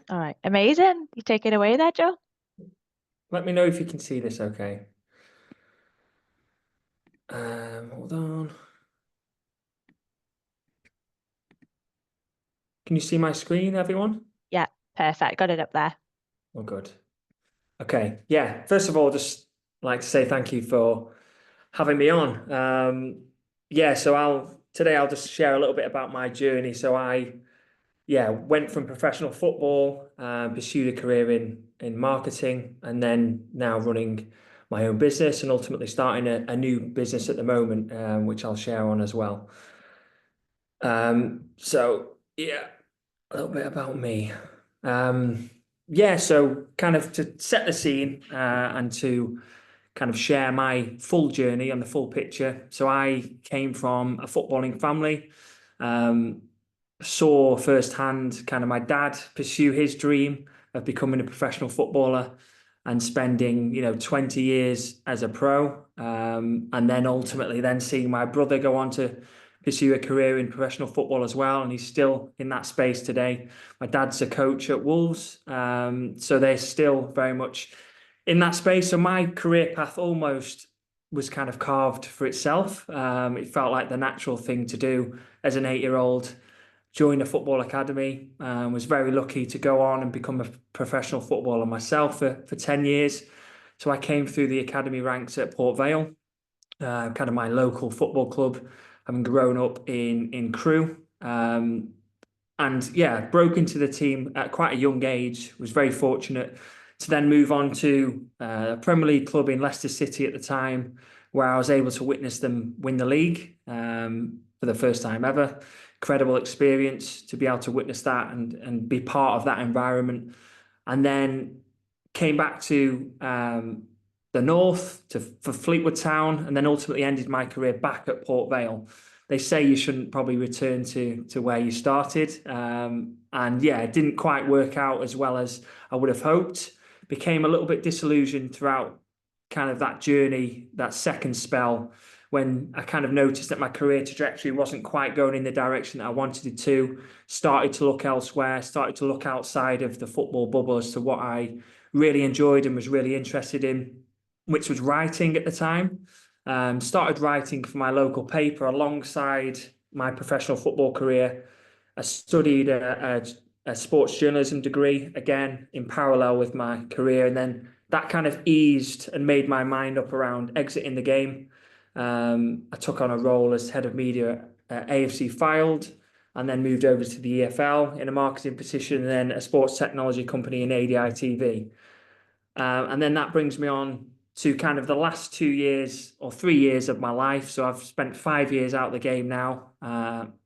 All right. Amazing. You take it away there, Joe? Let me know if you can see this okay. Hold on. Can you see my screen, everyone? Yeah, perfect. Got it up there. Oh, good. Okay. Yeah. First of all, just like to say thank you for having me on. Yeah, so today I'll just share a little bit about my journey. So I went from professional football, pursued a career in marketing, and then now running my own business and ultimately starting a new business at the moment, which I'll share on as well. So yeah, a little bit about me. Yeah, so kind of to set the scene and to kind of share my full journey and the full picture. So I came from a footballing family, um, saw firsthand kind of my dad pursue his dream of becoming a professional footballer and spending, 20 years as a pro, and then ultimately then seeing my brother go on to pursue a career in professional football as well, and he's still in that space today. My dad's a coach at Wolves, so they're still very much in that space. So my career path almost was kind of carved for itself. It felt like the natural thing to do as an 8-year-old. Joined a football academy, was very lucky to go on and become a professional footballer myself for 10 years. So I came through the academy ranks at Port Vale, kind of my local football club, having grown up in Crewe. And yeah, broke into the team at quite a young age, was very fortunate to then move on to a Premier League club in Leicester City at the time, where I was able to witness them win the league for the first time ever. Incredible experience to be able to witness that and be part of that environment. And then came back to the north for Fleetwood Town, and then ultimately ended my career back at Port Vale. They say you shouldn't probably return to where you started. And yeah, it didn't quite work out as well as I would have hoped. Became a little bit disillusioned throughout kind of that journey, that second spell, when I kind of noticed that my career trajectory wasn't quite going in the direction that I wanted it to. Started to look elsewhere, started to look outside of the football bubble as to what I really enjoyed and was really interested in, which was writing at the time. Started writing for my local paper alongside my professional football career. I studied a sports journalism degree, again, in parallel with my career. And then that kind of eased and made my mind up around exiting the game. I took on a role as head of media at AFC Filed, and then moved over to the EFL in a marketing position, and then a sports technology company in ADI TV. And then that brings me on to kind of the last 2 years or 3 years of my life. So I've spent 5 years out of the game now,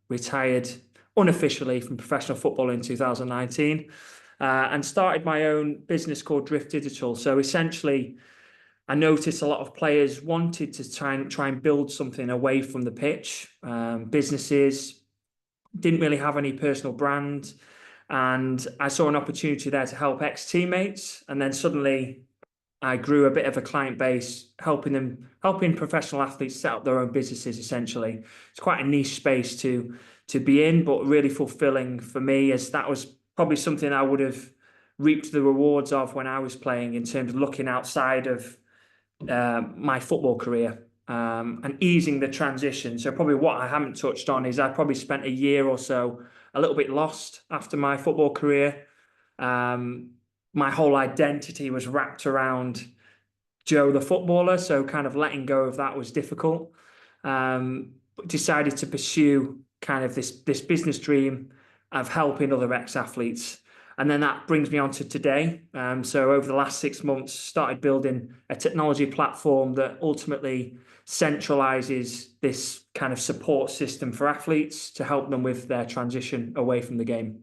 retired unofficially from professional football in 2019, and started my own business called Drift Digital. So essentially, I noticed a lot of players wanted to try and build something away from the pitch. Businesses didn't really have any personal brand. And I saw an opportunity there to help ex-teammates. And then suddenly I grew a bit of a client base, helping professional athletes set up their own businesses, essentially. It's quite a niche space to be in, but really fulfilling for me, as that was probably something I would have reaped the rewards of when I was playing, in terms of looking outside of my football career, and easing the transition. So probably what I haven't touched on is I probably spent a year or so a little bit lost after my football career. My whole identity was wrapped around Joe the footballer, so kind of letting go of that was difficult. But decided to pursue kind of this business dream of helping other ex-athletes. And then that brings me on to today. So over the last 6 months, started building a technology platform that ultimately centralizes this kind of support system for athletes to help them with their transition away from the game.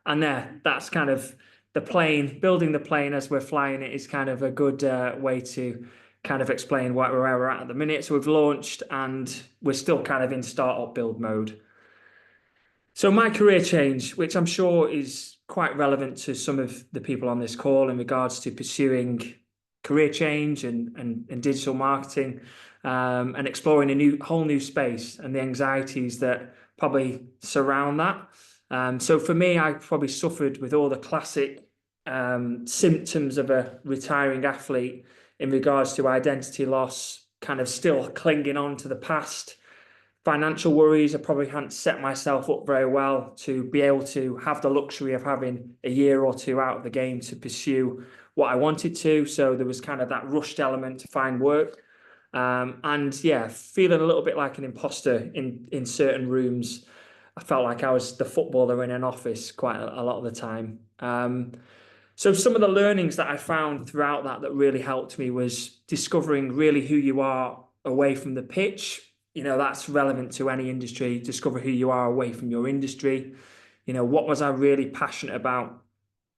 And that's kind of the plane, building the plane as we're flying it is kind of a good way to kind of explain where we're at the minute. So we've launched and we're still kind of in startup build mode. So my career change, which I'm sure is quite relevant to some of the people on this call in regards to pursuing career change and digital marketing, and exploring whole new space and the anxieties that probably surround that. So for me, I probably suffered with all the classic symptoms of a retiring athlete in regards to identity loss, kind of still clinging on to the past. Financial worries, I probably hadn't set myself up very well to be able to have the luxury of having a year or two out of the game to pursue what I wanted to. So there was kind of that rushed element to find work. And yeah, feeling a little bit like an imposter in certain rooms. I felt like I was the footballer in an office quite a lot of the time. So some of the learnings that I found throughout that really helped me was discovering really who you are away from the pitch. That's relevant to any industry. Discover who you are away from your industry. What was I really passionate about?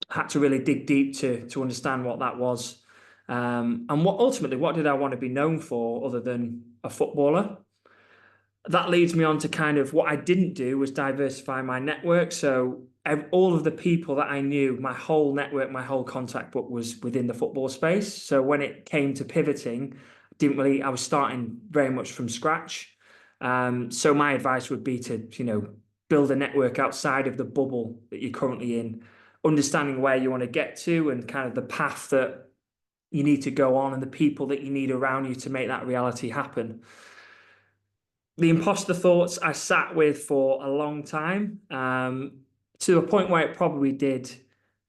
Had to really dig deep to understand what that was. And what did I want to be known for other than a footballer? That leads me on to kind of what I didn't do was diversify my network. So all of the people that I knew, my whole network, my whole contact book was within the football space. So when it came to pivoting, I was starting very much from scratch. So my advice would be to, build a network outside of the bubble that you're currently in, understanding where you want to get to and kind of the path that you need to go on and the people that you need around you to make that reality happen. The imposter thoughts I sat with for a long time, to a point where it probably did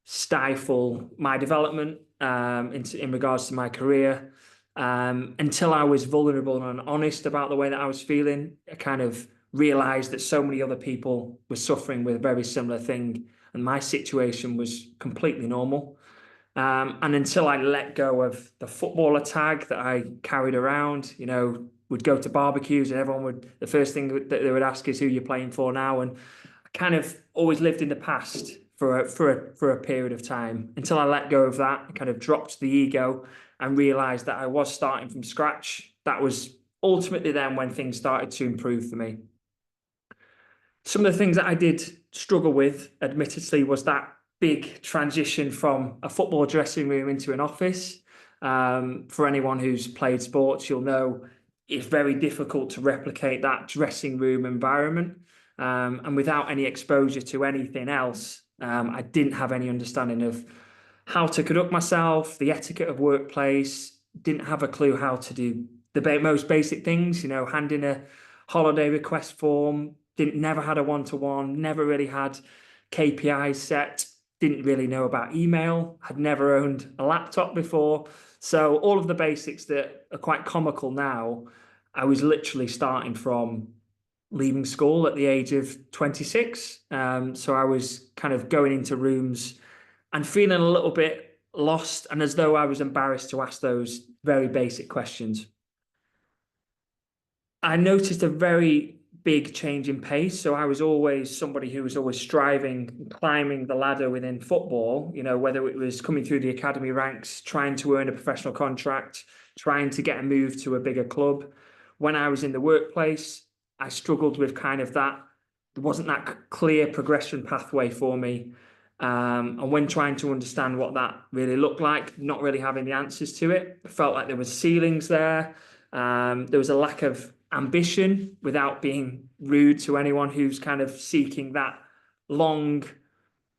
stifle my development in regards to my career, until I was vulnerable and honest about the way that I was feeling. I kind of realized that so many other people were suffering with a very similar thing, and my situation was completely normal. And until I let go of the footballer tag that I carried around, would go to barbecues and the first thing that they would ask is who you're playing for now. And I kind of always lived in the past for a period of time until I let go of that. I kind of dropped the ego and realized that I was starting from scratch. That was ultimately then when things started to improve for me. Some of the things that I did struggle with, admittedly, was that big transition from a football dressing room into an office. For anyone who's played sports, you'll know it's very difficult to replicate that dressing room environment. And without any exposure to anything else, I didn't have any understanding of how to conduct myself, the etiquette of workplace, didn't have a clue how to do the most basic things, hand in a holiday request form, never had a one-to-one, never really had KPIs set, didn't really know about email, had never owned a laptop before. So all of the basics that are quite comical now, I was literally starting from leaving school at the age of 26. So I was kind of going into rooms and feeling a little bit lost and as though I was embarrassed to ask those very basic questions. I noticed a very big change in pace. So I was always somebody who was always striving, climbing the ladder within football, whether it was coming through the academy ranks, trying to earn a professional contract, trying to get a move to a bigger club. When I was in the workplace, I struggled with kind of that. There wasn't that clear progression pathway for me. And when trying to understand what that really looked like, not really having the answers to it, I felt like there was ceilings there. There was a lack of ambition, without being rude to anyone who's kind of seeking that long,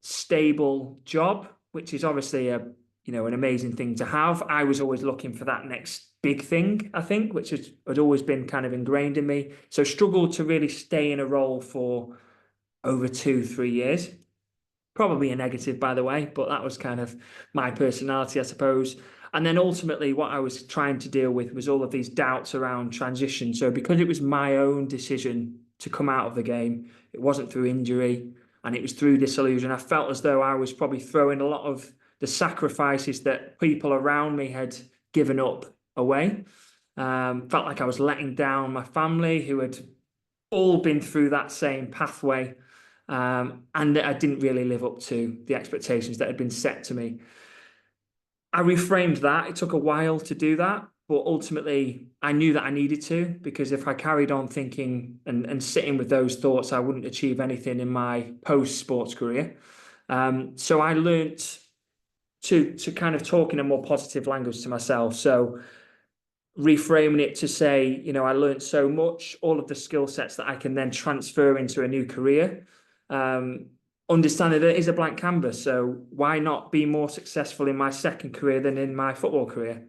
stable job, which is obviously an amazing thing to have. I was always looking for that next big thing, I think, which had always been kind of ingrained in me. So struggled to really stay in a role for over 2-3 years. Probably a negative, by the way, but that was kind of my personality, I suppose. And then ultimately, what I was trying to deal with was all of these doubts around transition. So because it was my own decision to come out of the game, it wasn't through injury and it was through disillusion. I felt as though I was probably throwing a lot of the sacrifices that people around me had given up away. Felt like I was letting down my family who had all been through that same pathway. And that I didn't really live up to the expectations that had been set to me. I reframed that. It took a while to do that, but ultimately I knew that I needed to, because if I carried on thinking and sitting with those thoughts, I wouldn't achieve anything in my post-sports career. So I learnt to kind of talk in a more positive language to myself. So reframing it to say, I learned so much, all of the skill sets that I can then transfer into a new career. um, understanding that it is a blank canvas. So why not be more successful in my second career than in my football career?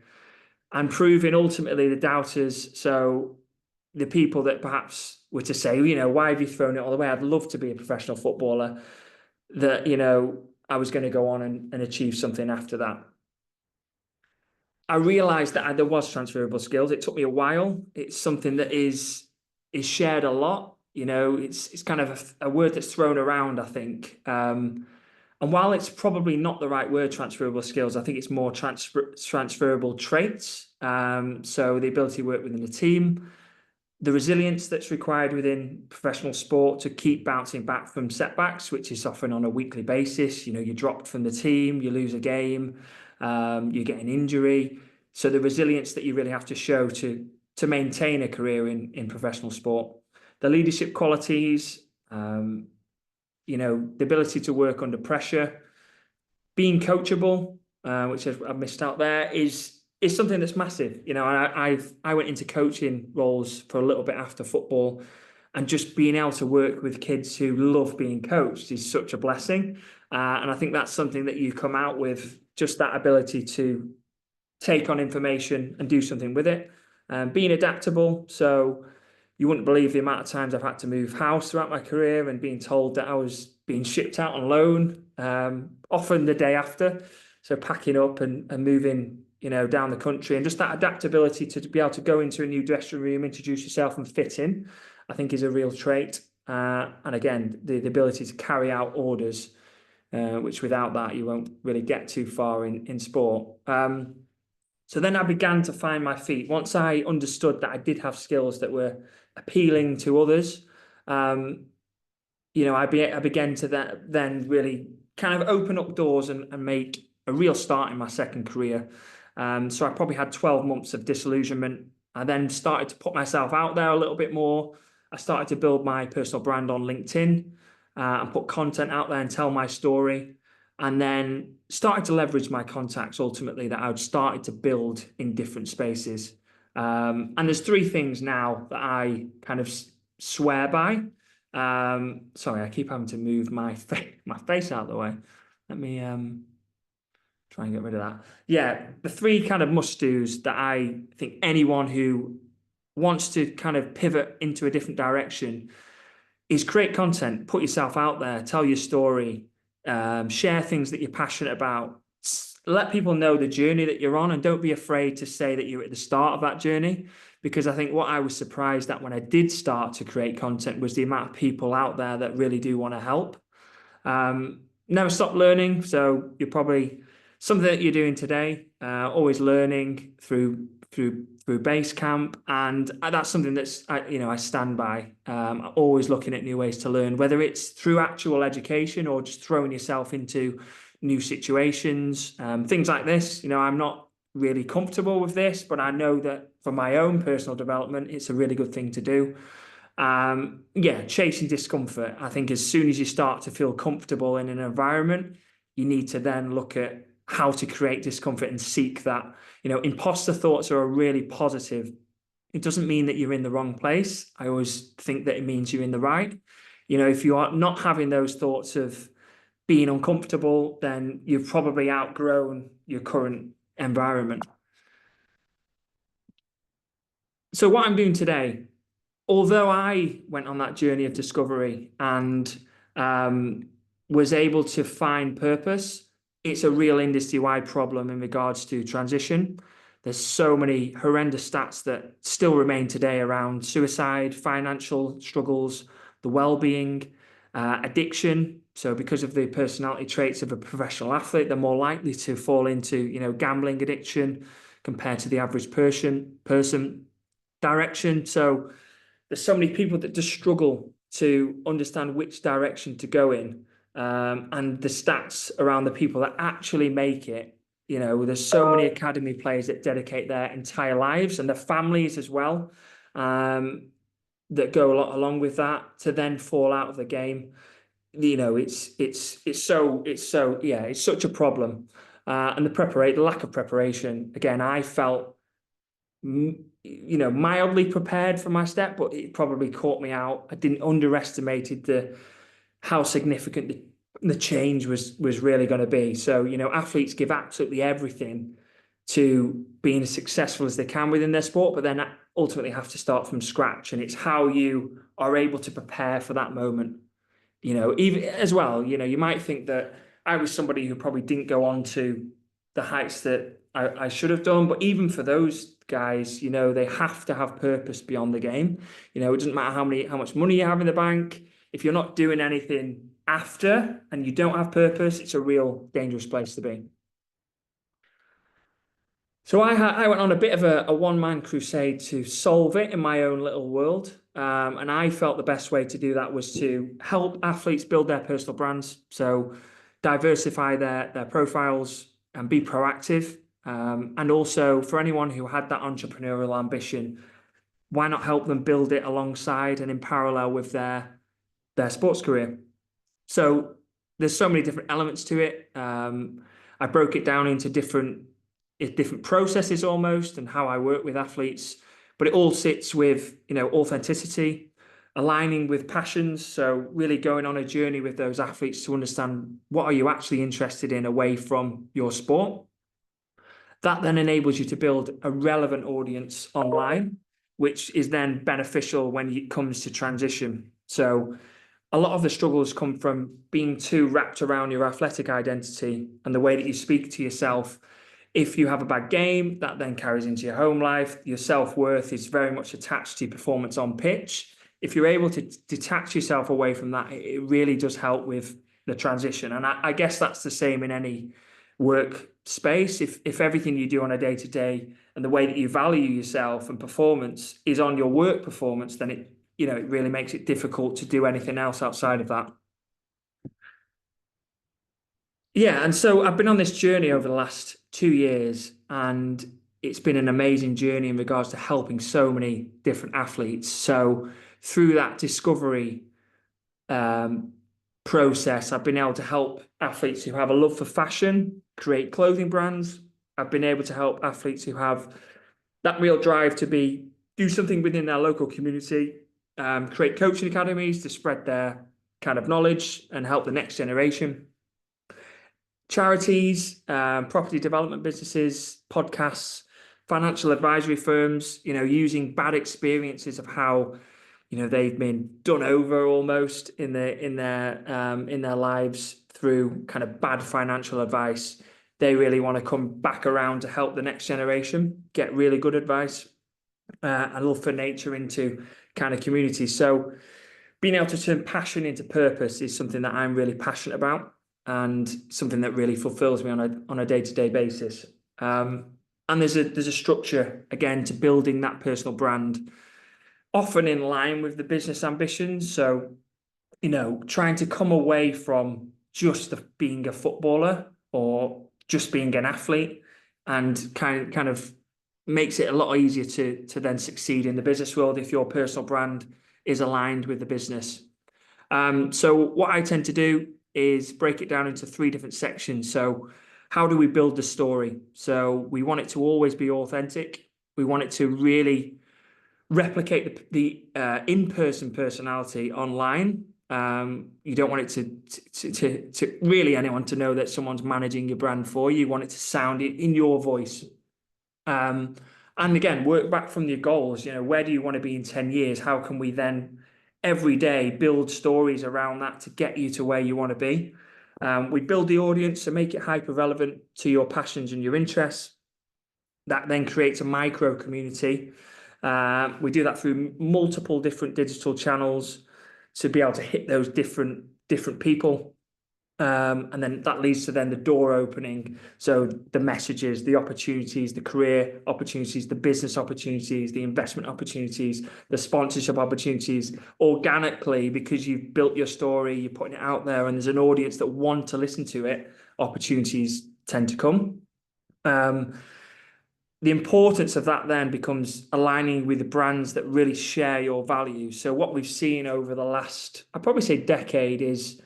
And proving ultimately the doubters. So the people that perhaps were to say, why have you thrown it all away? I'd love to be a professional footballer. That, I was going to go on and achieve something after that. I realized that there was transferable skills. It took me a while. It's something that is shared a lot. It's kind of a word that's thrown around, I think. And while it's probably not the right word, transferable skills, I think it's more transferable traits. So the ability to work within a team, the resilience that's required within professional sport to keep bouncing back from setbacks, which is often on a weekly basis. You're dropped from the team, you lose a game, you get an injury. So the resilience that you really have to show to maintain a career in professional sport. The leadership qualities, the ability to work under pressure, being coachable, which I've missed out there, is something that's massive. I went into coaching roles for a little bit after football, and just being able to work with kids who love being coached is such a blessing. And I think that's something that you come out with, just that ability to take on information and do something with it. Being adaptable. So you wouldn't believe the amount of times I've had to move house throughout my career and being told that I was being shipped out on loan, often the day after. So packing up and moving, down the country, and just that adaptability to be able to go into a new dressing room, introduce yourself and fit in, I think is a real trait. And again, the ability to carry out orders, which without that, you won't really get too far in sport. So then I began to find my feet. Once I understood that I did have skills that were appealing to others, I began to then really kind of open up doors and make a real start in my second career. So I probably had 12 months of disillusionment. I then started to put myself out there a little bit more. I started to build my personal brand on LinkedIn, and put content out there and tell my story. And then started to leverage my contacts ultimately that I'd started to build in different spaces. And there's three things now that I kind of swear by. Sorry, I keep having to move my face out of the way. Let me try and get rid of that. Yeah, the three kind of must-dos that I think anyone who wants to kind of pivot into a different direction is create content, put yourself out there, tell your story, share things that you're passionate about. Let people know the journey that you're on, and don't be afraid to say that you're at the start of that journey. Because I think what I was surprised at when I did start to create content was the amount of people out there that really do want to help. Never stop learning. So you're probably something that you're doing today, always learning through Basecamp, and that's something that's I stand by. Always looking at new ways to learn, whether it's through actual education or just throwing yourself into new situations, things like this. I'm not really comfortable with this, but I know that for my own personal development, it's a really good thing to do. Chasing discomfort. I think as soon as you start to feel comfortable in an environment, you need to then look at how to create discomfort and seek that. Imposter thoughts are a really positive. It doesn't mean that you're in the wrong place. I always think that it means you're in the right. If you are not having those thoughts of being uncomfortable, then you've probably outgrown your current environment. So what I'm doing today, although I went on that journey of discovery and was able to find purpose, it's a real industry-wide problem in regards to transition. There's so many horrendous stats that still remain today around suicide, financial struggles, the well-being, addiction. So because of the personality traits of a professional athlete, they're more likely to fall into, gambling addiction compared to the average person. Direction. So there's so many people that just struggle to understand which direction to go in. And the stats around the people that actually make it, there's so many academy players that dedicate their entire lives and their families as well, that go along with that to then fall out of the game. It's such a problem. And the lack of preparation, again, I felt mildly prepared for my step, but it probably caught me out. I didn't underestimated how significant the change was really going to be. So, athletes give absolutely everything to being as successful as they can within their sport, but then ultimately have to start from scratch. And it's how you are able to prepare for that moment. Even as well, you might think that I was somebody who probably didn't go on to the heights that I should have done. But even for those guys, they have to have purpose beyond the game. It doesn't matter how much money you have in the bank. If you're not doing anything after and you don't have purpose, it's a real dangerous place to be. So I went on a bit of a one-man crusade to solve it in my own little world. And I felt the best way to do that was to help athletes build their personal brands. So diversify their profiles and be proactive. And also for anyone who had that entrepreneurial ambition, why not help them build it alongside and in parallel with their sports career? So there's so many different elements to it. I broke it down into different processes almost, and how I work with athletes, but it all sits with authenticity, aligning with passions. So really going on a journey with those athletes to understand what are you actually interested in away from your sport. That then enables you to build a relevant audience online, which is then beneficial when it comes to transition. So a lot of the struggles come from being too wrapped around your athletic identity and the way that you speak to yourself. If you have a bad game, that then carries into your home life. Your self-worth is very much attached to your performance on pitch. If you're able to detach yourself away from that, it really does help with the transition. And I guess that's the same in any work space. If everything you do on a day-to-day and the way that you value yourself and performance is on your work performance, then it really makes it difficult to do anything else outside of that. Yeah, and so I've been on this journey over the last 2 years, and it's been an amazing journey in regards to helping so many different athletes. So through that discovery process, I've been able to help athletes who have a love for fashion create clothing brands. I've been able to help athletes who have that real drive to do something within their local community, create coaching academies to spread their kind of knowledge and help the next generation. Charities, property development businesses, podcasts, financial advisory firms, using bad experiences of how, they've been done over almost in their lives through kind of bad financial advice. They really want to come back around to help the next generation get really good advice, and love for nature into kind of communities. So being able to turn passion into purpose is something that I'm really passionate about, and something that really fulfills me on a day-to-day basis. And there's a structure again to building that personal brand, often in line with the business ambitions. So, trying to come away from just being a footballer or just being an athlete, and kind of makes it a lot easier to then succeed in the business world if your personal brand is aligned with the business. So what I tend to do is break it down into 3 different sections. So how do we build the story? So we want it to always be authentic. We want it to really replicate the in-person personality online. You don't want it to really anyone to know that someone's managing your brand for you. You want it to sound in your voice. And again, work back from your goals. Where do you want to be in 10 years? How can we then every day build stories around that to get you to where you want to be? We build the audience to make it hyper relevant to your passions and your interests. That then creates a micro community. We do that through multiple different digital channels to be able to hit those different people. And then that leads to then the door opening. So the messages, the opportunities, the career opportunities, the business opportunities, the investment opportunities, the sponsorship opportunities, organically, because you've built your story, you're putting it out there, and there's an audience that want to listen to it, opportunities tend to come. The importance of that then becomes aligning with the brands that really share your values. So what we've seen over the last, I'd probably say decade, is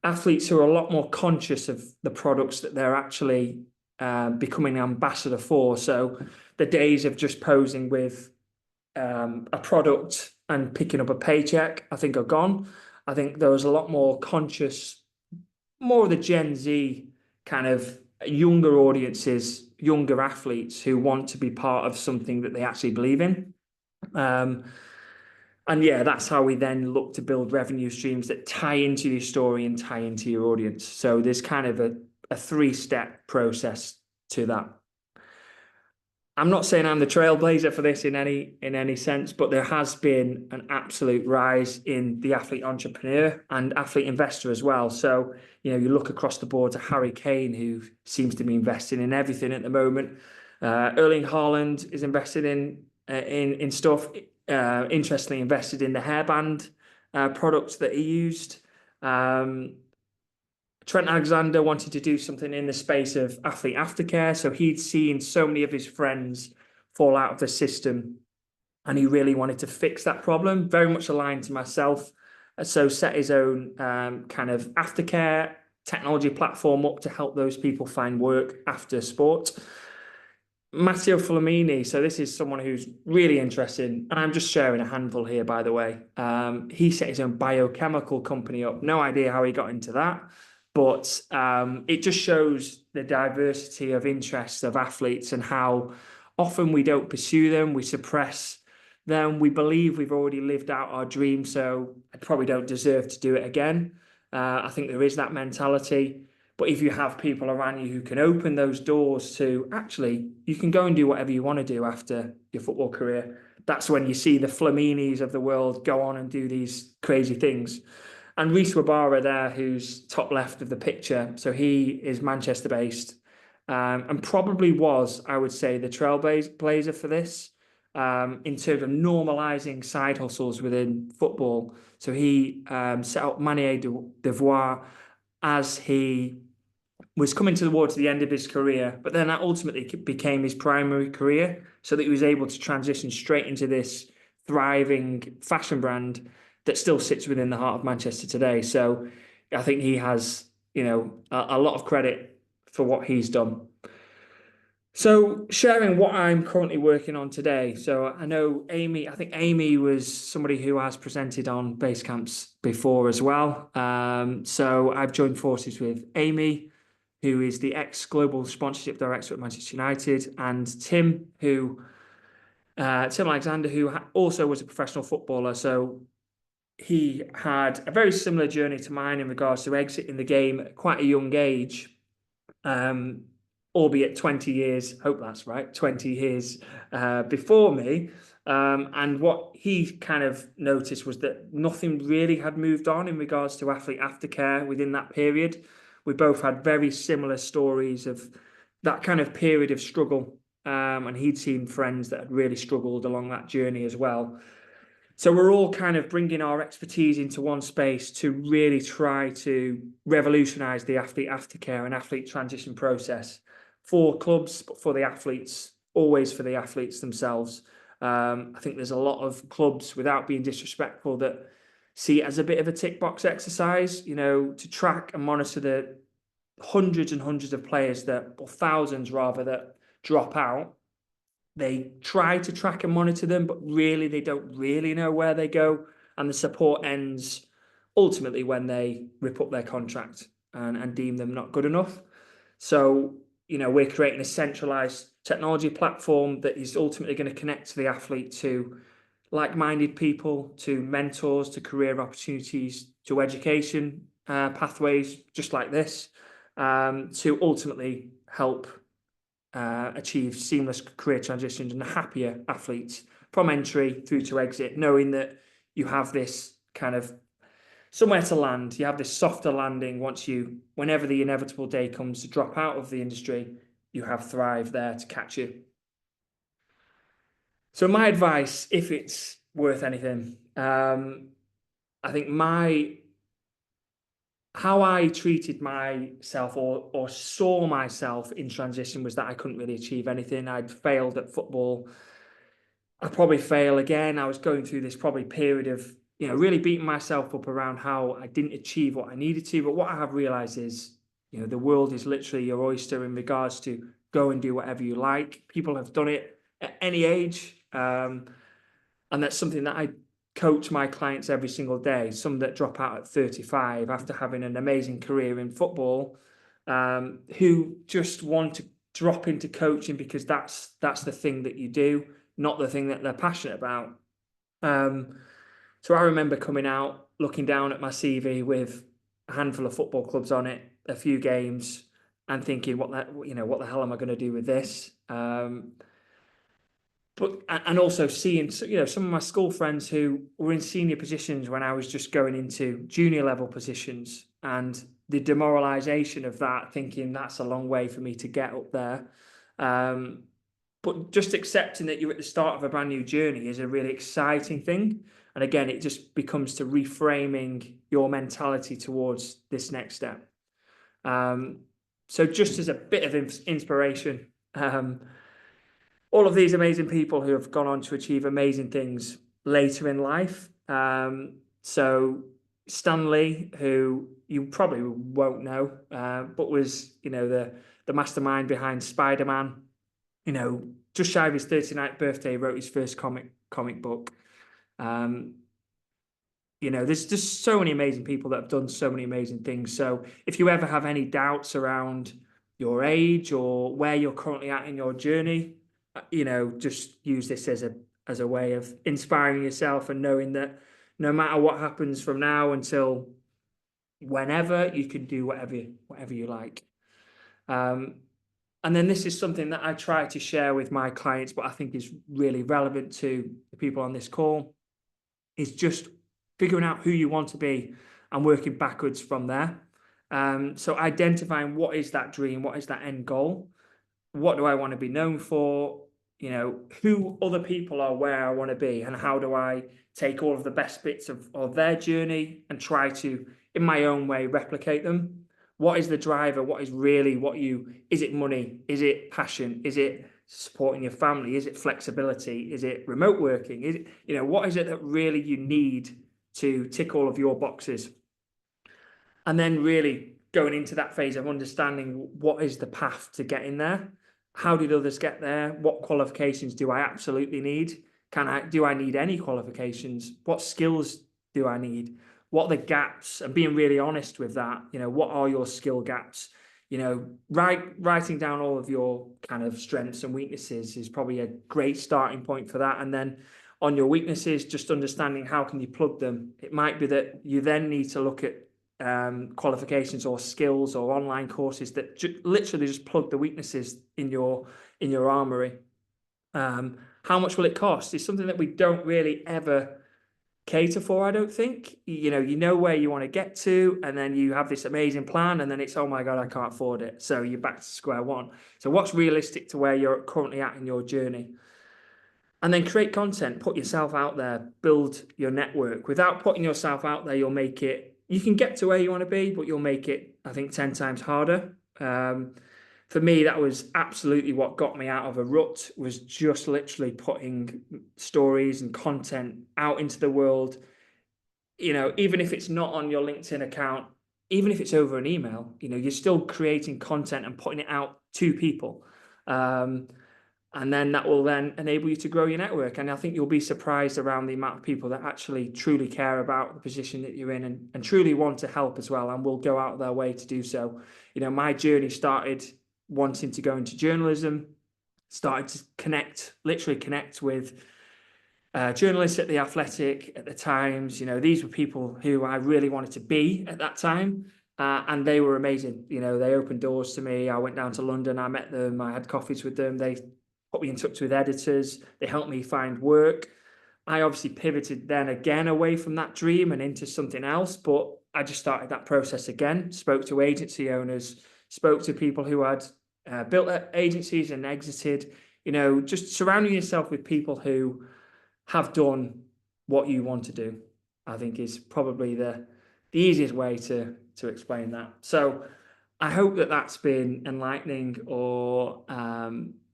athletes who are a lot more conscious of the products that they're actually becoming an ambassador for. So the days of just posing with a product and picking up a paycheck, I think, are gone. I think there was a lot more conscious, more of the Gen Z kind of younger audiences, younger athletes who want to be part of something that they actually believe in. Um, and yeah, that's how we then look to build revenue streams that tie into your story and tie into your audience. So there's kind of a three-step process to that. I'm not saying I'm the trailblazer for this in any sense, but there has been an absolute rise in the athlete entrepreneur and athlete investor as well. So, you look across the board to Harry Kane, who seems to be investing in everything at the moment. Erling Haaland is invested in stuff. Interestingly, invested in the hairband products that he used. Trent Alexander wanted to do something in the space of athlete aftercare. So he'd seen so many of his friends fall out of the system and he really wanted to fix that problem, very much aligned to myself. So set his own kind of aftercare technology platform up to help those people find work after sport. Matteo Flamini. So this is someone who's really interested, and I'm just sharing a handful here, by the way. He set his own biochemical company up. No idea how he got into that, but it just shows the diversity of interests of athletes and how often we don't pursue them, we suppress them, we believe we've already lived out our dream, so I probably don't deserve to do it again. I think there is that mentality. But if you have people around you who can open those doors to actually, you can go and do whatever you want to do after your football career. That's when you see the Flaminis of the world go on and do these crazy things. And Reece Wabara there, who's top left of the picture. So he is Manchester based and probably was, I would say, the trailblazer for this in terms of normalizing side hustles within football. So he set up Manier Devoir as he was coming towards the end of his career, but then that ultimately became his primary career, so that he was able to transition straight into this thriving fashion brand that still sits within the heart of Manchester today. So I think he has, a lot of credit for what he's done. So sharing what I'm currently working on today. So I know Amy, I think Amy was somebody who has presented on Basecamps before as well. So I've joined forces with Amy, who is the ex-global sponsorship director at Manchester United, and Tim Alexander, who also was a professional footballer. So he had a very similar journey to mine in regards to exiting the game at quite a young age, albeit 20 years, hope that's right, 20 years before me. And what he kind of noticed was that nothing really had moved on in regards to athlete aftercare within that period. We both had very similar stories of that kind of period of struggle. And he'd seen friends that had really struggled along that journey as well. So we're all kind of bringing our expertise into one space to really try to revolutionize the athlete aftercare and athlete transition process for clubs, but for the athletes, always for the athletes themselves. I think there's a lot of clubs, without being disrespectful, that see it as a bit of a tick box exercise, to track and monitor the hundreds and hundreds of players or thousands rather, that drop out. They try to track and monitor them, but really they don't really know where they go. And the support ends ultimately when they rip up their contract and deem them not good enough. So, we're creating a centralized technology platform that is ultimately going to connect the athlete to like-minded people, to mentors, to career opportunities, to education pathways, just like this, to ultimately help achieve seamless career transitions and happier athletes from entry through to exit, knowing that you have this kind of somewhere to land. You have this softer landing whenever the inevitable day comes to drop out of the industry, you have Thrive there to catch you. So my advice, if it's worth anything, I think how I treated myself or saw myself in transition was that I couldn't really achieve anything. I'd failed at football. I'd probably fail again. I was going through this probably period of, really beating myself up around how I didn't achieve what I needed to. But what I have realized is, the world is literally your oyster in regards to go and do whatever you like. People have done it at any age. And that's something that coach my clients every single day, some that drop out at 35 after having an amazing career in football, who just want to drop into coaching because that's the thing that you do, not the thing that they're passionate about. So I remember coming out, looking down at my CV with a handful of football clubs on it, a few games, and thinking, what the hell am I going to do with this? But and also seeing, some of my school friends who were in senior positions when I was just going into junior level positions, and the demoralization of that, thinking that's a long way for me to get up there. But just accepting that you're at the start of a brand new journey is a really exciting thing. And again, it just becomes to reframing your mentality towards this next step. So just as a bit of inspiration, all of these amazing people who have gone on to achieve amazing things later in life. So Stanley, who you probably won't know, but was, the mastermind behind Spider-Man, just shy of his 39th birthday, wrote his first comic book. There's just so many amazing people that have done so many amazing things. So if you ever have any doubts around your age or where you're currently at in your journey, just use this as a way of inspiring yourself and knowing that no matter what happens from now until whenever, you can do whatever you like. And then this is something that I try to share with my clients, but I think is really relevant to the people on this call, is just figuring out who you want to be and working backwards from there. So identifying what is that dream, what is that end goal, what do I want to be known for, who other people are where I want to be, and how do I take all of the best bits of their journey and try to, in my own way, replicate them. What is the driver? What is really is it money? Is it passion? Is it supporting your family? Is it flexibility? Is it remote working? Is it, what is it that really you need to tick all of your boxes? And then really going into that phase of understanding what is the path to getting there. How did others get there? What qualifications do I absolutely need? Do I need any qualifications? What skills do I need? What are the gaps? And being really honest with that, what are your skill gaps? Writing down all of your kind of strengths and weaknesses is probably a great starting point for that. And then on your weaknesses, just understanding how can you plug them. It might be that you then need to look at qualifications or skills or online courses that literally just plug the weaknesses in your armory. How much will it cost? It's something that we don't really ever cater for, I don't think. You know where you want to get to, and then you have this amazing plan, and then it's, oh my God, I can't afford it. So you're back to square one. So what's realistic to where you're currently at in your journey? And then create content, put yourself out there, build your network. Without putting yourself out there, you can get to where you want to be, but you'll make it, I think, 10 times harder. For me, that was absolutely what got me out of a rut, was just literally putting stories and content out into the world. Even if it's not on your LinkedIn account, even if it's over an email, you're still creating content and putting it out to people. And then that will then enable you to grow your network. And I think you'll be surprised around the amount of people that actually truly care about the position that you're in and truly want to help as well, and will go out of their way to do so. My journey started wanting to go into journalism, started to literally connect with journalists at The Athletic, at the Times. These were people who I really wanted to be at that time. And they were amazing. They opened doors to me. I went down to London. I met them. I had coffees with them. They put me in touch with editors. They helped me find work. I obviously pivoted then again away from that dream and into something else, but I just started that process again, spoke to agency owners, spoke to people who had built agencies and exited, just surrounding yourself with people who have done what you want to do, I think is probably the easiest way to explain that. So I hope that that's been enlightening or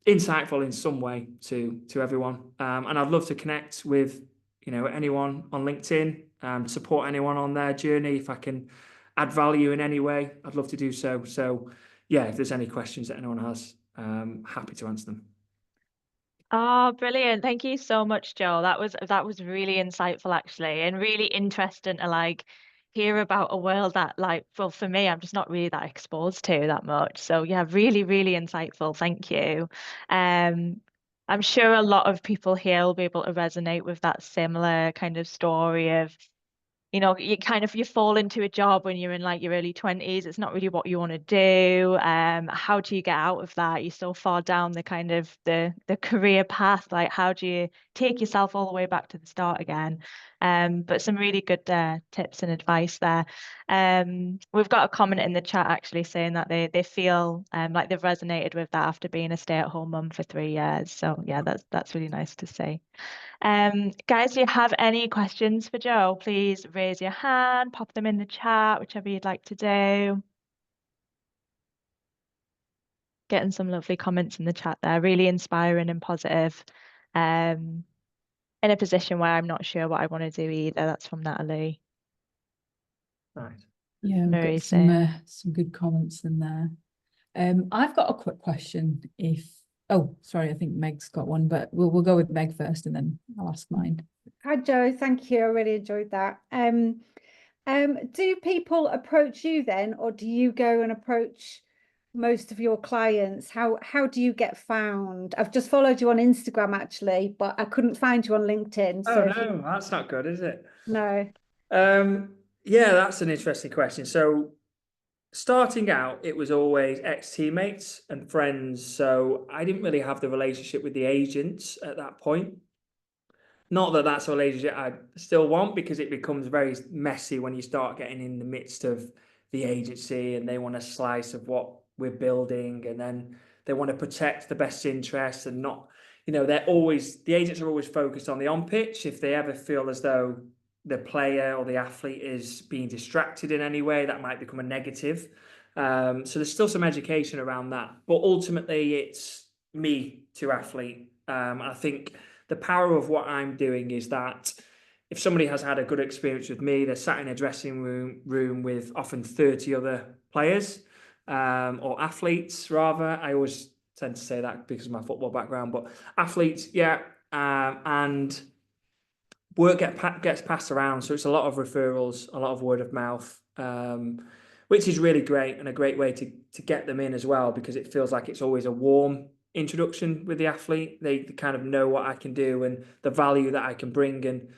insightful in some way to everyone. And I'd love to connect with anyone on LinkedIn, support anyone on their journey. If I can add value in any way, I'd love to do so. So yeah, if there's any questions that anyone has, happy to answer them. Oh, brilliant. Thank you so much, Joe. That was really insightful actually, and really interesting to like hear about a world that like, well, for me, I'm just not really that exposed to that much. So yeah, really, really insightful. Thank you. Um, I'm sure a lot of people here will be able to resonate with that similar kind of story of you fall into a job when you're in like your early 20s. It's not really what you want to do. How do you get out of that? You're so far down the kind of the career path. Like, how do you take yourself all the way back to the start again? But some really good tips and advice there. We've got a comment in the chat actually saying that they feel like they've resonated with that after being a stay-at-home mum for 3 years. So yeah, that's really nice to see. Guys, do you have any questions for Joe? Please raise your hand, pop them in the chat, whichever you'd like to do. Getting some lovely comments in the chat there, really inspiring and positive. Um, in a position where I'm not sure what I want to do either. That's from Natalie. Right. Yeah, we've got some good comments in there. I've got a quick question. Oh, sorry, I think Meg's got one, but we'll go with Meg first, and then I'll ask mine. Hi, Joe. Thank you. I really enjoyed that. Do people approach you then, or do you go and approach most of your clients? How do you get found? I've just followed you on Instagram actually, but I couldn't find you on LinkedIn. Oh So no, that's not good, is it? no. Yeah, that's an interesting question. So starting out, it was always ex-teammates and friends. So I didn't really have the relationship with the agents at that point. Not that that's a relationship I still want, because it becomes very messy when you start getting in the midst of the agency and they want a slice of what we're building, and then they want to protect the best interests and not, the agents are always focused on the on pitch. If they ever feel as though the player or the athlete is being distracted in any way, that might become a negative. So there's still some education around that, but ultimately it's me to athlete. I think the power of what I'm doing is that if somebody has had a good experience with me, they're sat in a dressing room with often 30 other players, or athletes rather. I always tend to say that because of my football background, but athletes, yeah. And word gets passed around. So it's a lot of referrals, a lot of word of mouth, which is really great, and a great way to get them in as well, because it feels like it's always a warm introduction with the athlete. They kind of know what I can do and the value that I can bring. And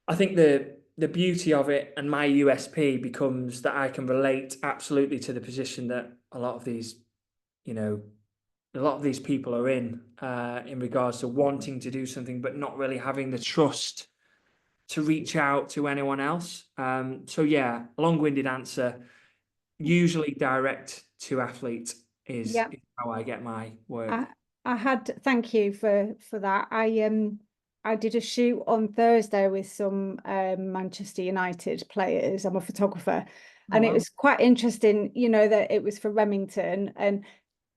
I think the beauty of it and my USP becomes that I can relate absolutely to the position that a lot of these people are in regards to wanting to do something but not really having the trust to reach out to anyone else. So yeah, long-winded answer. Usually direct to athlete is how I get my work. Thank you for that. I did a shoot on Thursday with some Manchester United players. I'm a photographer, and it was quite interesting, that it was for Remington, and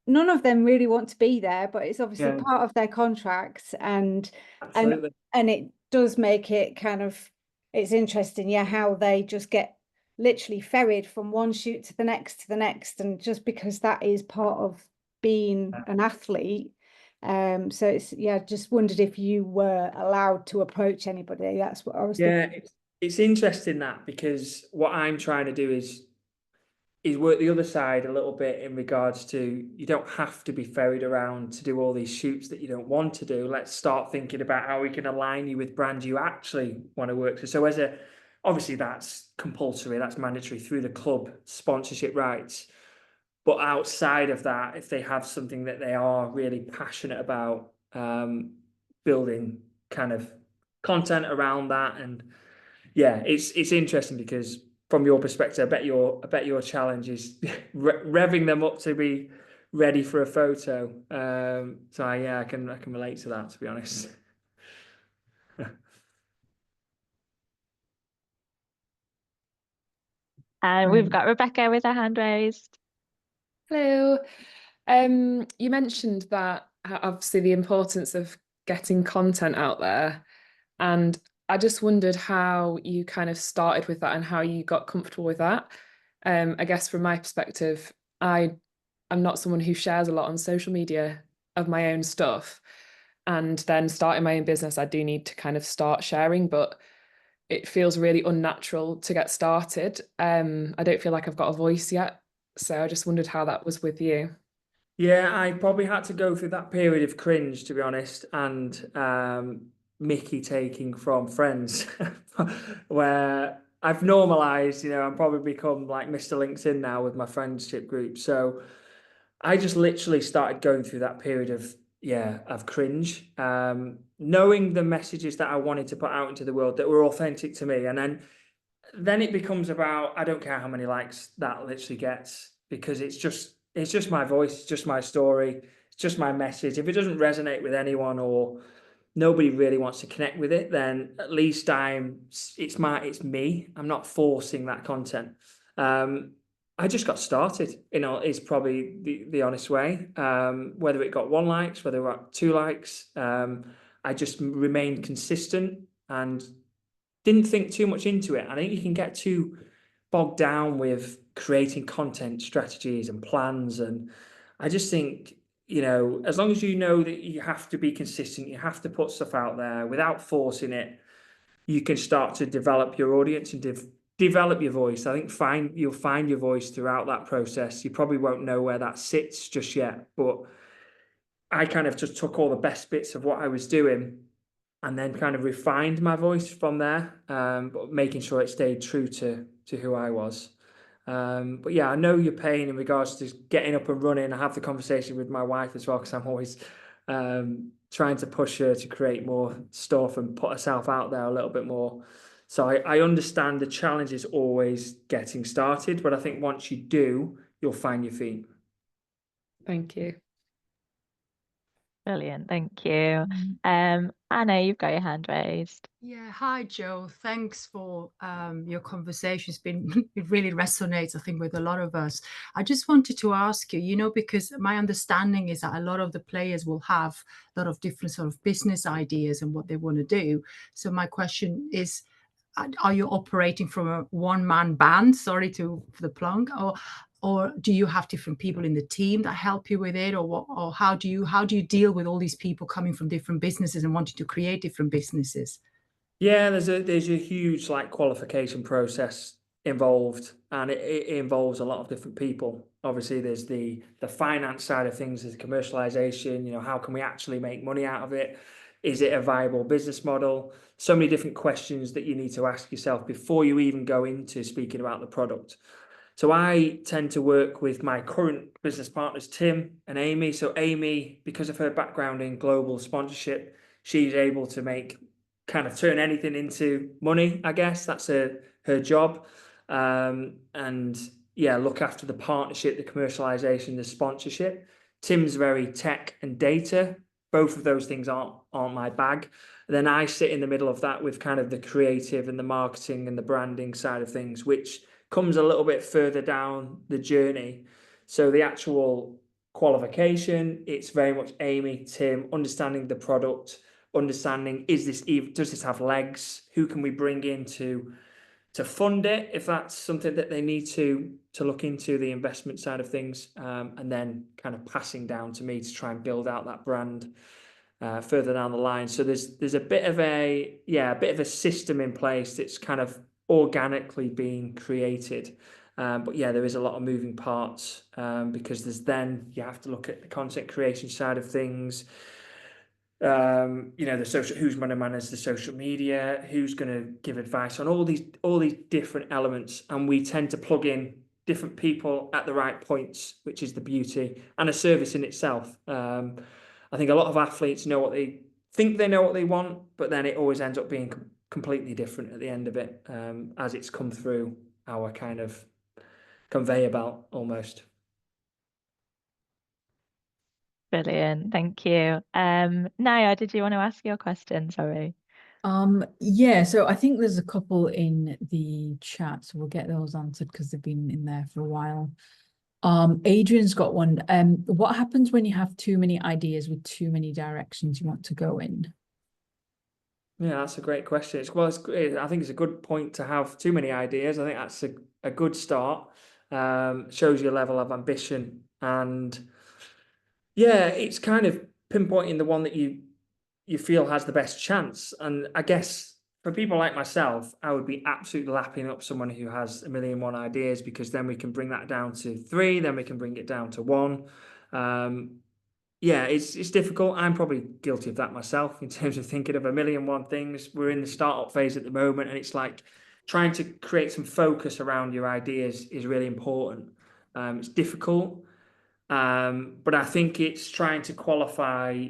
none of them really want to be there, but it's obviously part of their contracts, and Absolutely. and it does make it kind of, it's interesting, how they just get literally ferried from one shoot to the next, and just because that is part of being an athlete. So it's, just wondered if you were allowed to approach anybody. That's what I was thinking. It's interesting that, because what I'm trying to do is work the other side a little bit in regards to, you don't have to be ferried around to do all these shoots that you don't want to do. Let's start thinking about how we can align you with brands you actually want to work with. So obviously that's compulsory, that's mandatory through the club sponsorship rights. But outside of that, if they have something that they are really passionate about, building kind of content around that. And yeah, it's interesting because from your perspective, I bet your challenge is revving them up to be ready for a photo. So I can relate to that, to be honest. And we've got Rebecca with her hand raised. Hello. You mentioned that obviously the importance of getting content out there, and I just wondered how you kind of started with that and how you got comfortable with that. I guess from my perspective, I'm not someone who shares a lot on social media of my own stuff. and then starting my own business, I do need to kind of start sharing, but it feels really unnatural to get started. I don't feel like I've got a voice yet. So I just wondered how that was with you. Yeah, I probably had to go through that period of cringe, to be honest, and Mickey taking from friends, where I've normalized, I'm probably become like Mr. LinkedIn now with my friendship group. So I just literally started going through that period of cringe, knowing the messages that I wanted to put out into the world that were authentic to me. And then it becomes about, I don't care how many likes that literally gets, because it's just my voice, it's just my story, it's just my message. If it doesn't resonate with anyone, or nobody really wants to connect with it, then at least it's me. I'm not forcing that content. I just got started, is probably the honest way. Whether it got 1 likes, whether it got 2 likes, I just remained consistent and didn't think too much into it. I think you can get too bogged down with creating content strategies and plans. And I just think, as long as you know that you have to be consistent, you have to put stuff out there without forcing it, you can start to develop your audience and develop your voice. I think you'll find your voice throughout that process. You probably won't know where that sits just yet, but I kind of just took all the best bits of what I was doing and then kind of refined my voice from there, but making sure it stayed true to who I was. But yeah, I know your pain in regards to getting up and running. I have the conversation with my wife as well, because I'm always trying to push her to create more stuff and put herself out there a little bit more. So I understand the challenge is always getting started, but I think once you do, you'll find your feet. Thank you. Brilliant, thank you. Anna, you've got your hand raised. Yeah, hi Joe. Thanks for your conversation. It really resonates, I think, with a lot of us. I just wanted to ask you, because my understanding is that a lot of the players will have a lot of different sort of business ideas and what they want to do. So my question is, are you operating from a one-man band? Sorry for the plug, or do you have different people in the team that help you with it, or what? Or how do you deal with all these people coming from different businesses and wanting to create different businesses? Yeah, there's a huge qualification process involved, and it involves a lot of different people. Obviously, there's the finance side of things, there's commercialization. How can we actually make money out of it? Is it a viable business model? So many different questions that you need to ask yourself before you even go into speaking about the product. So I tend to work with my current business partners, Tim and Amy. So Amy, because of her background in global sponsorship, she's able to kind of turn anything into money, I guess. That's her job. And yeah, look after the partnership, the commercialization, the sponsorship. Tim's very tech and data. Both of those things aren't my bag. Then I sit in the middle of that with kind of the creative and the marketing and the branding side of things, which comes a little bit further down the journey. So the actual qualification, it's very much Amy, Tim, understanding the product, understanding does this have legs? Who can we bring in to fund it if that's something that they need to look into, the investment side of things, and then kind of passing down to me to try and build out that brand further down the line. So there's a bit of a system in place that's kind of organically being created. But yeah, there is a lot of moving parts, because you have to look at the content creation side of things. The social, who's going to manage the social media, who's going to give advice on all these different elements, and we tend to plug in different people at the right points, which is the beauty and a service in itself. I think a lot of athletes know what they think they know what they want, but then it always ends up being completely different at the end of it, as it's come through our kind of conveyor belt almost. Brilliant, thank you. Naya, did you want to ask your question? Sorry. Yeah, so I think there's a couple in the chat, so we'll get those answered because they've been in there for a while. Adrian's got one. What happens when you have too many ideas with too many directions you want to go in? Yeah, that's a great question. I think it's a good point to have too many ideas. I think that's a good start. Shows your level of ambition, and yeah, it's kind of pinpointing the one that you you feel has the best chance. And I guess for people like myself, I would be absolutely lapping up someone who has 1,000,001 ideas, because then we can bring that down to 3, then we can bring it down to 1. Yeah, it's difficult. I'm probably guilty of that myself in terms of thinking of 1,000,001 things. We're in the startup phase at the moment, and it's like trying to create some focus around your ideas is really important. It's difficult, but I think it's trying to qualify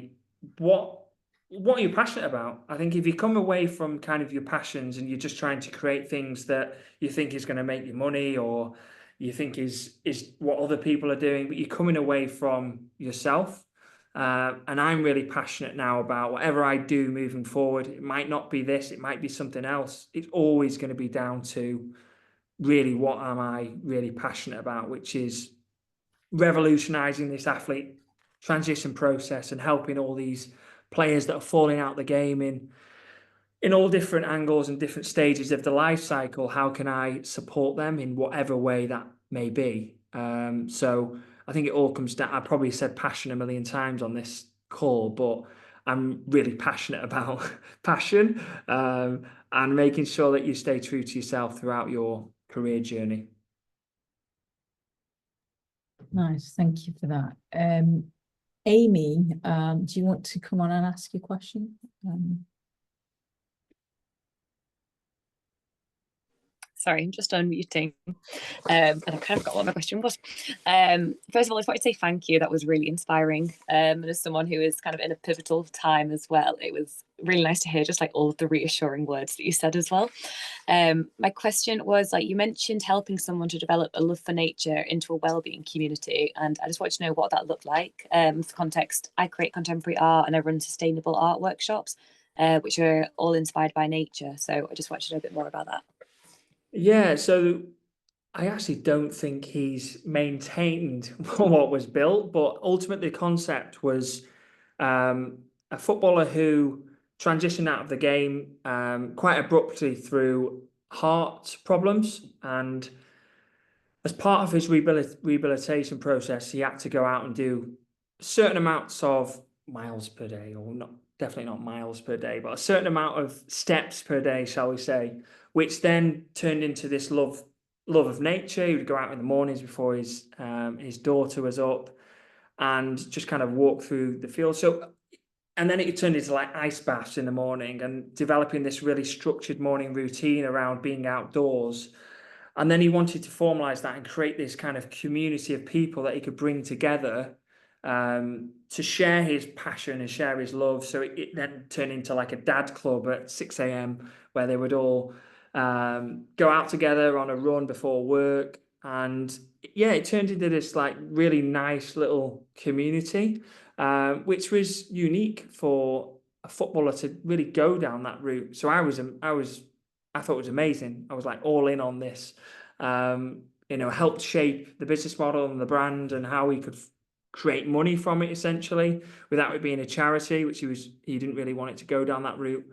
what you're passionate about. I think if you come away from kind of your passions and you're just trying to create things that you think is going to make you money, or you think is what other people are doing, but you're coming away from yourself. And I'm really passionate now about whatever I do moving forward. It might not be this, it might be something else. It's always going to be down to really what am I really passionate about, which is revolutionizing this athlete transition process and helping all these players that are falling out the game in all different angles and different stages of the life cycle. How can I support them in whatever way that may be? So I think it all comes down, I probably said passion 1,000,000 times on this call, but I'm really passionate about passion, and making sure that you stay true to yourself throughout your career journey. Nice, thank you for that. Amy, do you want to come on and ask your question? Sorry, I'm just unmuting. And I kind of forgot what my question was. First of all, I just wanted to say thank you. That was really inspiring. And as someone who is kind of in a pivotal time as well, it was really nice to hear just like all of the reassuring words that you said as well. My question was, like, you mentioned helping someone to develop a love for nature into a wellbeing community, and I just wanted to know what that looked like. For context, I create contemporary art and I run sustainable art workshops, which are all inspired by nature. So I just wanted to know a bit more about that. Yeah, so I actually don't think he's maintained what was built, but ultimately the concept was a footballer who transitioned out of the game quite abruptly through heart problems, and as part of his rehabilitation process, he had to go out and do certain amounts of miles per day, or not, definitely not miles per day, but a certain amount of steps per day, shall we say, which then turned into this love of nature. He would go out in the mornings before his daughter was up and just kind of walk through the field. So, and then it turned into like ice baths in the morning and developing this really structured morning routine around being outdoors. And then he wanted to formalize that and create this kind of community of people that he could bring together to share his passion and share his love. So it then turned into like a dad club at 6 a.m. where they would all go out together on a run before work. And yeah, it turned into this like really nice little community, which was unique for a footballer to really go down that route. So I thought it was amazing. I was like all in on this. Helped shape the business model and the brand and how we could create money from it, essentially, without it being a charity, which he didn't really want it to go down that route.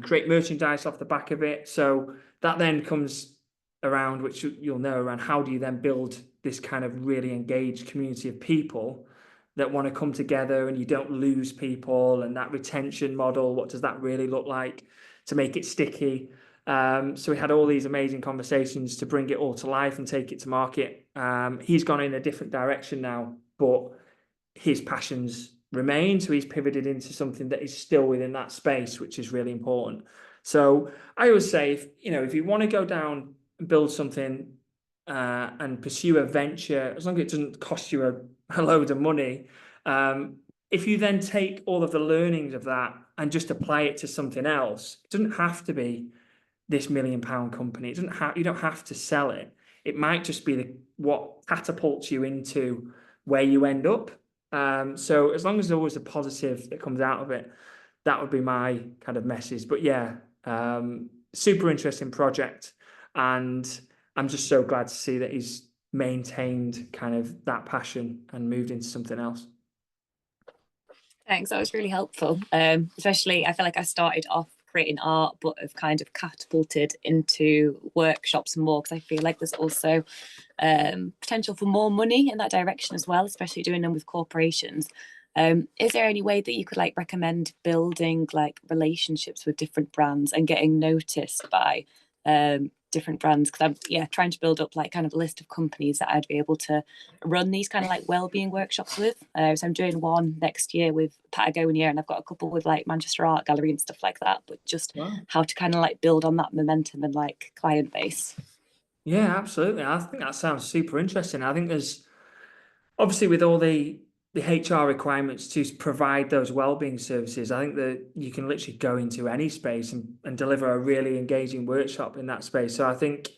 Create merchandise off the back of it. So that then comes around, which you'll know, around how do you then build this kind of really engaged community of people that want to come together and you don't lose people, and that retention model, what does that really look like to make it sticky? So we had all these amazing conversations to bring it all to life and take it to market. He's gone in a different direction now, but his passions remain. So he's pivoted into something that is still within that space, which is really important. So I always say, if you want to go down and build something and pursue a venture, as long as it doesn't cost you a load of money, if you then take all of the learnings of that and just apply it to something else, it doesn't have to be this £1,000,000 company. You don't have to sell it. It might just be what catapults you into where you end up. So as long as there's always a positive that comes out of it, that would be my kind of message. But yeah, super interesting project, and I'm just so glad to see that he's maintained kind of that passion and moved into something else. Thanks, that was really helpful. Especially, I feel like I started off creating art, but have kind of catapulted into workshops and more, because I feel like there's also potential for more money in that direction as well, especially doing them with corporations. Is there any way that you could like recommend building like relationships with different brands and getting noticed by different brands? Because I'm trying to build up like kind of a list of companies that I'd be able to run these kind of like well-being workshops with. So I'm doing one next year with Patagonia, and I've got a couple with like Manchester Art Gallery and stuff like that, but just how to kind of like build on that momentum and like client base. Yeah, absolutely. I think that sounds super interesting. I think there's obviously with all the HR requirements to provide those wellbeing services, I think that you can literally go into any space and deliver a really engaging workshop in that space. So I think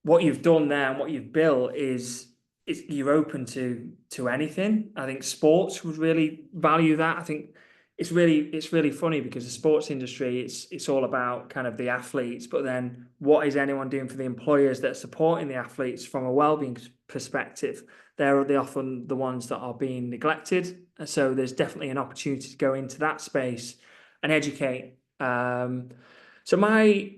what you've done there and what you've built is you're open to anything. I think sports would really value that. I think it's really funny because the sports industry, it's all about kind of the athletes, but then what is anyone doing for the employers that are supporting the athletes from a wellbeing perspective? They're often the ones that are being neglected. So there's definitely an opportunity to go into that space and educate. So my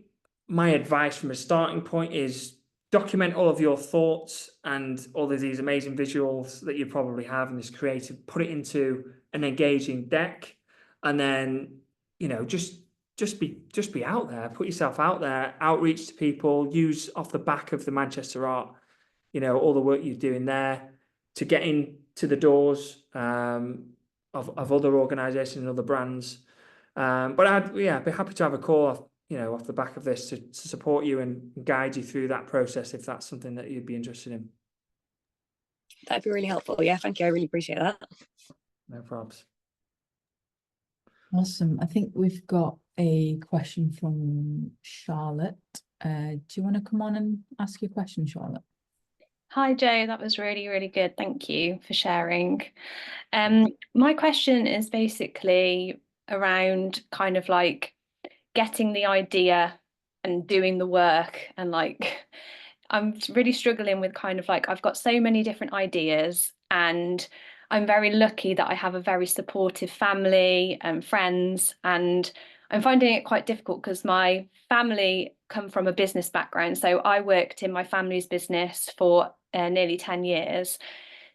advice from a starting point is document all of your thoughts and all of these amazing visuals that you probably have in this creative, put it into an engaging deck, and then, you know, just be out there, put yourself out there, outreach to people, use off the back of the Manchester Art, you know, all the work you're doing there to get into the doors of other organizations and other brands. But I'd be happy to have a call off, you know, off the back of this to support you and guide you through that process if that's something that you'd be interested in. That'd be really helpful. Yeah, thank you. I really appreciate that. No probs. Awesome. I think we've got a question from Charlotte. Do you want to come on and ask your question, Charlotte? Hi, Joe. That was really, really good. Thank you for sharing. My question is basically around kind of like getting the idea and doing the work, and like I'm really struggling with kind of like I've got so many different ideas, and I'm very lucky that I have a very supportive family and friends, and I'm finding it quite difficult because my family come from a business background. So I worked in my family's business for nearly 10 years.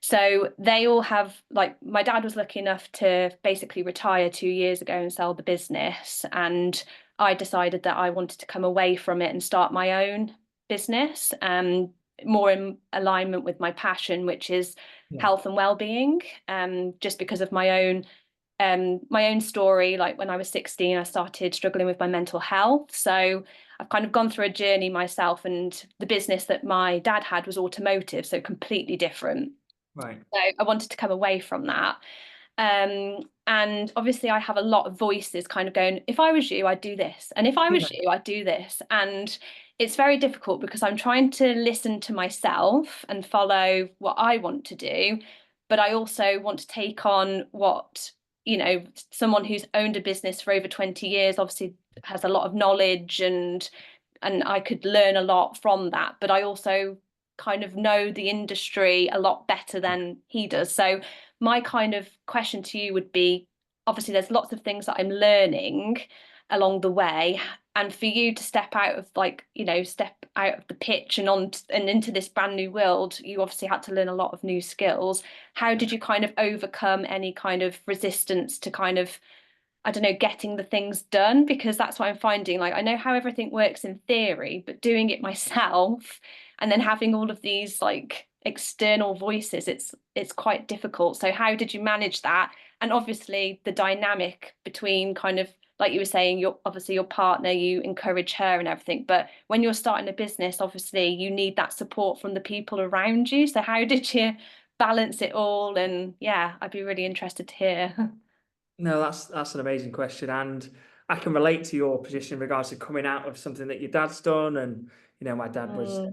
So they all have, like, my dad was lucky enough to basically retire 2 years ago and sell the business. And I decided that I wanted to come away from it and start my own business, more in alignment with my passion, which is health and well-being. Just because of my own story, like when I was 16, I started struggling with my mental health. So I've kind of gone through a journey myself, and the business that my dad had was automotive, so completely different. Right. So I wanted to come away from that. And obviously I have a lot of voices kind of going, if I was you, I'd do this. And if I was you, I'd do this. And it's very difficult because I'm trying to listen to myself and follow what I want to do. But I also want to take on what, you know, someone who's owned a business for over 20 years obviously has a lot of knowledge, and I could learn a lot from that. But I also kind of know the industry a lot better than he does. So my kind of question to you would be, obviously there's lots of things that I'm learning along the way, and for you to step out of, like, you know, step out of the pitch and on and into this brand new world, you obviously had to learn a lot of new skills. How did you kind of overcome any kind of resistance to kind of, I don't know, getting the things done? Because that's what I'm finding. Like, I know how everything works in theory, but doing it myself and then having all of these like external voices, it's quite difficult. So how did you manage that? And obviously the dynamic between kind of, like you were saying, your partner, you encourage her and everything, but when you're starting a business, obviously you need that support from the people around you. So how did you balance it all? And yeah, I'd be really interested to hear. No, that's an amazing question, and I can relate to your position in regards to coming out of something that your dad's done. And you know, my dad was a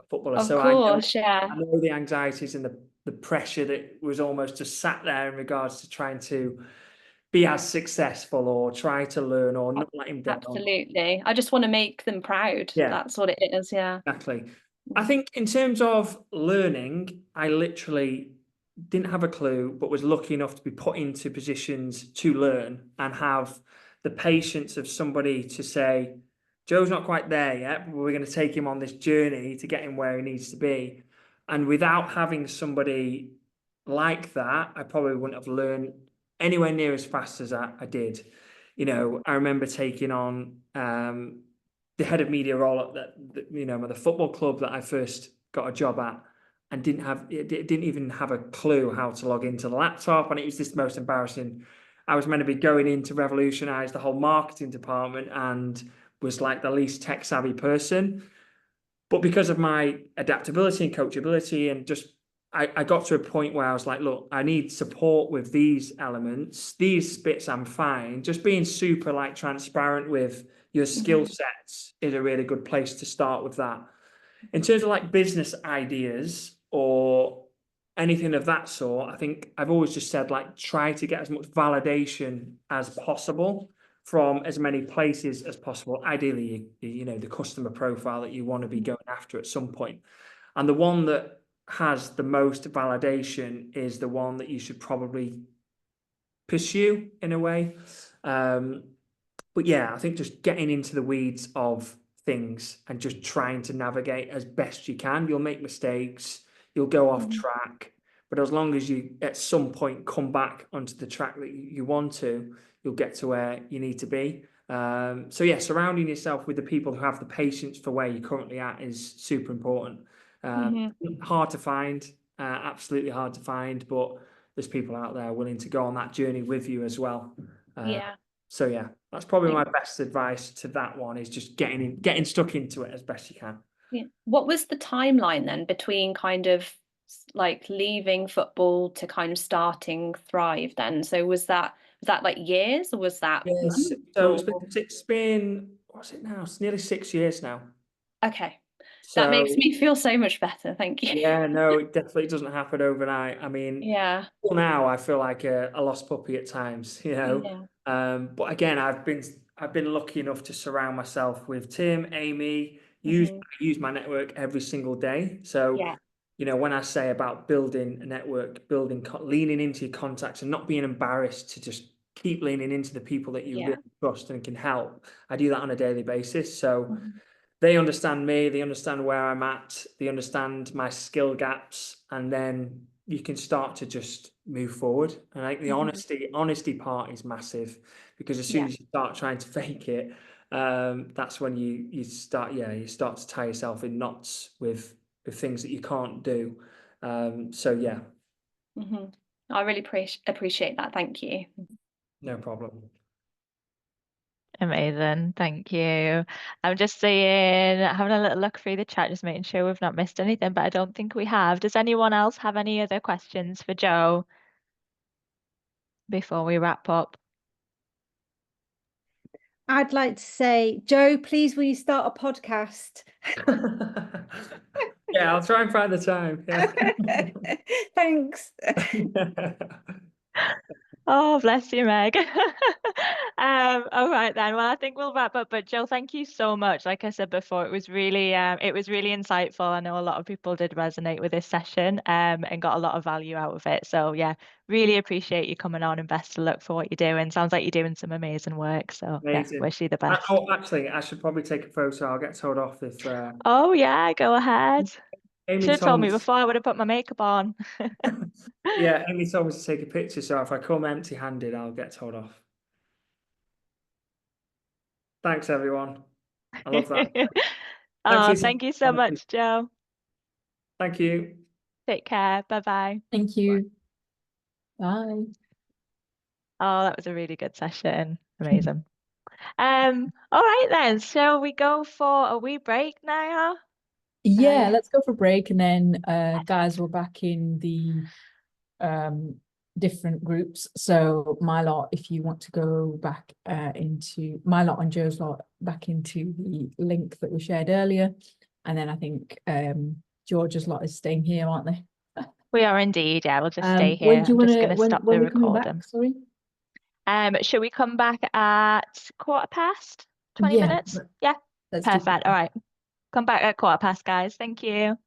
footballer, Of so course, I know the anxieties and the pressure that was almost just sat there in regards to trying to be as successful or try to learn or not let him down. Absolutely. I just want to make them proud. Yeah. That's what it is. Yeah. Exactly. I think in terms of learning, I literally didn't have a clue, but was lucky enough to be put into positions to learn and have the patience of somebody to say, Joe's not quite there yet, but we're going to take him on this journey to get him where he needs to be. And without having somebody like that, I probably wouldn't have learned anywhere near as fast as I did. You know, I remember taking on the head of media role at the football club that I first got a job at, and didn't even have a clue how to log into the laptop, and it was just the most embarrassing. I was meant to be going in to revolutionize the whole marketing department and was like the least tech savvy person. But because of my adaptability and coachability, and just I got to a point where I was like, look, I need support with these elements. These bits I'm fine. Just being super like transparent with your skill sets is a really good place to start with that. In terms of like business ideas or anything of that sort, I think I've always just said, like, try to get as much validation as possible from as many places as possible. Ideally, you know, the customer profile that you want to be going after at some point. And the one that has the most validation is the one that you should probably pursue in a way. But yeah, I think just getting into the weeds of things and just trying to navigate as best you can. You'll make mistakes, you'll go off track, but as long as you at some point come back onto the track that you want to, you'll get to where you need to be. So yeah, surrounding yourself with the people who have the patience for where you're currently at is super important. Hard to find, absolutely hard to find, but there's people out there willing to go on that journey with you as well. So yeah, that's probably my best advice to that one, is just getting stuck into it as best you can. Yeah. What was the timeline then between kind of like leaving football to kind of starting Thrive then? So was that like years, or was that Yes. So it's been what's it now? It's nearly 6 years now. Okay. That makes me feel so much better. Thank you. Yeah, no, it definitely doesn't happen overnight. I mean, Yeah. well, now I feel like a lost puppy at times, you know. But again, I've been lucky enough to surround myself with Tim, Amy, use my network every single day. So, you know, when I say about building a network, leaning into your contacts and not being embarrassed to just keep leaning into the people that you really trust and can help, I do that on a daily basis. So they understand me, they understand where I'm at, they understand my skill gaps, and then you can start to just move forward. And I think the honesty part is massive, because as soon as you start trying to fake it, that's when you start to tie yourself in knots with things that you can't do. So yeah. I really appreciate that. Thank you. No problem. Amazing, thank you. I'm just seeing, having a little look through the chat, just making sure we've not missed anything, but I don't think we have. Does anyone else have any other questions for Joe before we wrap up? I'd like to say, Joe, please, will you start a podcast? Yeah, I'll try and find the time. Yeah. Thanks. Oh, bless you, Meg. All right then. Well, I think we'll wrap up. But Jill, thank you so much. Like I said before, it was really insightful. I know a lot of people did resonate with this session, and got a lot of value out of it. So yeah, really appreciate you coming on, and best of luck for what you're doing. Sounds like you're doing some amazing work. So amazing. Yeah, wish you the best. Oh, actually, I should probably take a photo. I'll get told off if. Oh yeah, go ahead. Amy Should have told me before. I would have put my makeup on. Yeah, Amy told me to take a picture, so if I come empty-handed, I'll get told off. Thanks, everyone. I love that. Oh, thank you so much, Joe. Thank you. Take care. Bye-bye. Thank you. Bye. Oh, that was a really good session. Amazing. All right then. Shall we go for a wee break now? Yeah, let's go for a break, and then guys, we're back in the different groups. So my lot, if you want to go back into my lot and Joe's lot back into the link that we shared earlier, and then I think George's lot is staying here, aren't they? We are indeed. Yeah, we'll just stay here. When do you want to stop the recording. Sorry. Shall we come back at 20 minutes? Yeah. Let's Perfect. All right. Come back at 20 past, guys. Thank you.